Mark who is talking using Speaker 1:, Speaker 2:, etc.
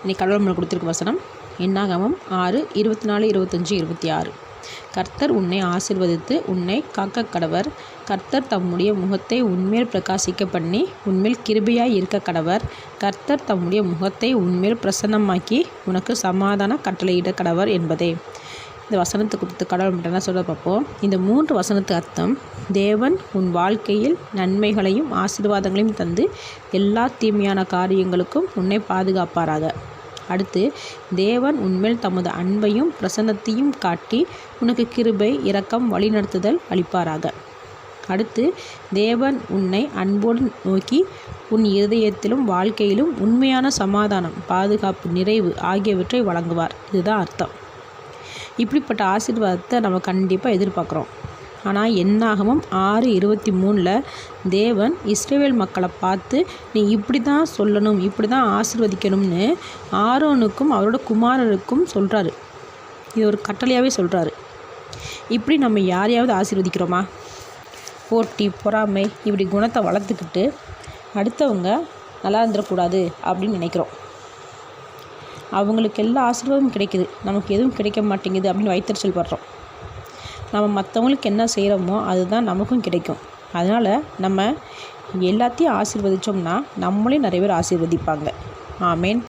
Speaker 1: இன்னைக்கு கடவுள் நம்மளுக்கு கொடுத்துருக்க வசனம் என்னாகமம் 6:24, 25, 26. கர்த்தர் உன்னை ஆசீர்வதித்து உன்னை காக்க கடவர். கர்த்தர் தம்முடைய முகத்தை உன்மேல் பிரகாசிக்க பண்ணி உன்மேல் கிருபையாய் இருக்க கடவர். கர்த்தர் தம்முடைய முகத்தை உன்மேல் பிரசன்னமாக்கி உனக்கு சமாதான கட்டளையிட கடவர் என்பதே. இந்த வசனத்தை கொடுத்து கடவுள் மட்டும் என்ன சொல்ல பார்ப்போம். இந்த 3 வசனத்து அர்த்தம், தேவன் உன் வாழ்க்கையில் நன்மைகளையும் ஆசீர்வாதங்களையும் தந்து எல்லா தீமையான காரியங்களுக்கும் உன்னை பாதுகாப்பாராக. அடுத்து, தேவன் உன்மேல் தமது அன்பையும் பிரசன்னத்தையும் காட்டி உனக்கு கிருபை, இரக்கம், வழிநடத்துதல் அளிப்பாராக. அடுத்து, தேவன் உன்னை அன்போடு நோக்கி உன் இருதயத்திலும் வாழ்க்கையிலும் உண்மையான சமாதானம், பாதுகாப்பு, நிறைவு ஆகியவற்றை வழங்குவார். இதுதான் அர்த்தம். இப்படிப்பட்ட ஆசீர்வாதத்தை நம்ம கண்டிப்பாக எதிர்பார்க்குறோம். ஆனால் என்னாகமம் 6:23 தேவன் இஸ்ரவேல் மக்களை பார்த்து நீ இப்படி தான் சொல்லணும், இப்படி தான் ஆசீர்வதிக்கணும்னு ஆரோனுக்கும் அவரோட குமாரருக்கும் சொல்கிறாரு. இது ஒரு கட்டளையாகவே சொல்கிறாரு. இப்படி நம்ம யாரையாவது ஆசீர்வதிக்கிறோமா? போட்டி, பொறாமை இப்படி குணத்தை வளர்த்துக்கிட்டு அடுத்தவங்க நல்லா இருந்துடக்கூடாது அப்படின்னு நினைக்கிறோம். அவங்களுக்கு எல்லா ஆசீர்வாதமும் கிடைக்குது, நமக்கு எதுவும் கிடைக்க மாட்டேங்குது அப்படின்னு வயிற்றுச்சல் படுறோம். நம்ம மற்றவங்களுக்கு என்ன செய்கிறோமோ அதுதான் நமக்கும் கிடைக்கும். அதனால் நம்ம எல்லாத்தையும் ஆசீர்வதித்தோம்னா நம்மளே நிறைய பேர் ஆசீர்வதிப்பாங்க. ஆமேன்.